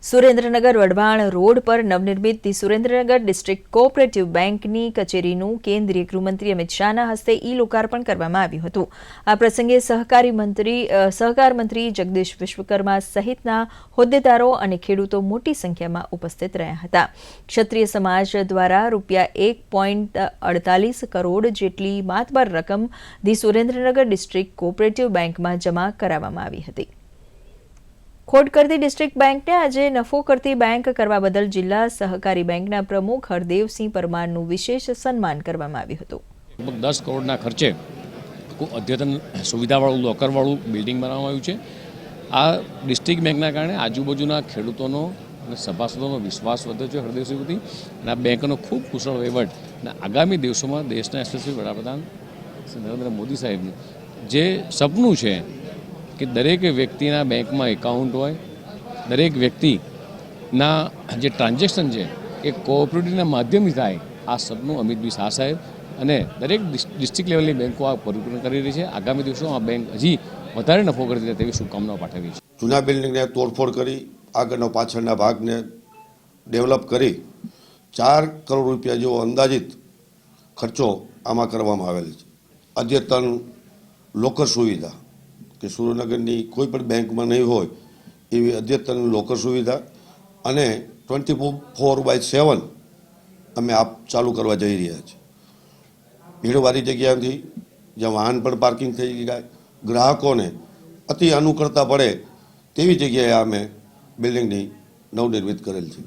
Surendranagar Wadhwan road પર નવનિર્મિત the Surendranagar district cooperative બેંકની કચેરીનું કેન્દ્રીય ગૃહમંત્રી અમિત શાહના હસ્તે લોકાર્પણ કરવામાં આવ્યું હતું। આ પ્રસંગે સહકાર મંત્રી જગદીશ વિશ્વકર્મા સહિતના હોદ્દેદારો અને ખેડૂતો મોટી સંખ્યામાં ઉપસ્થિત રહ્યા હતા। ક્ષત્રિય સમાજ દ્વારા ₹1.48 કરોડ જેટલી માતબર રકમ ધી સુરેન્દ્રનગર ડિસ્ટ્રિક્ટ કોઓપરેટિવ બેંકમાં જમા કરાવવામાં આવી હતી। खोट करती डिस्ट्रिक्ट बैंक ने आज नफो करती बैंक करवा बदल जिला सहकारी बैंक प्रमुख हरदेवसिंह परमार विशेष सन्मान करवामां आव्युं हतुं। लगभग 10 करोड़ खर्चे अद्यतन सुविधावाळुं लॉकरवाळुं बिल्डिंग बनाववामां आव्युं छे। आ डिस्ट्रिक्ट बेंकना कारणे आजूबाजूना खेडूतोनो અને સભાસદોનો વિશ્વાસ વધ્યો છે હરદેવસિંહ પ્રતિ અને આ બેંકનો ખૂબ કુશળ વહીવટ અને આગામી દિવસોમાં દેશના યશસ્વી વડાપ્રધાન શ્રી નરેન્દ્ર મોદી સાહેબનું જે સપનું છે કે દરેક વ્યક્તિના બેંકમાં એકાઉન્ટ હોય, દરેક વ્યક્તિના જે ટ્રાન્ઝેક્શન છે એ કોઓપરેટિવના માધ્યમથી થાય, આ સપનું અમિતભાઈ શાહ સાહેબ અને દરેક ડિસ્ટ્રિક્ટ લેવલની બેંકો આ પરિપૂર્ણ કરી રહી છે। આગામી દિવસોમાં આ બેંક હજી વધારે નફો કરતી રહે તેવી શુભકામનાઓ પાઠવી છે। જૂના બિલ્ડિંગને તોડફોડ કરી આગળનો પાછળના ભાગને ડેવલપ કરી 4 કરોડ રૂપિયા જેવો અંદાજિત ખર્ચો આમાં કરવામાં આવેલ છે। અદ્યતન લોકર સુવિધા કે સુરેન્દ્રનગરની કોઈ પણ બેંકમાં નહીં હોય એવી અદ્યતન લોકર સુવિધા અને 24/7 અમે આપ ચાલુ કરવા જઈ રહ્યા છીએ। ભીડવાળી જગ્યાથી જ્યાં વાહન પણ પાર્કિંગ થઈ જાય, ગ્રાહકોને અતિ અનુકૂળતા પડે તેવી જગ્યાએ અમે બિલ્ડિંગની નવનિર્મિત કરેલ છે।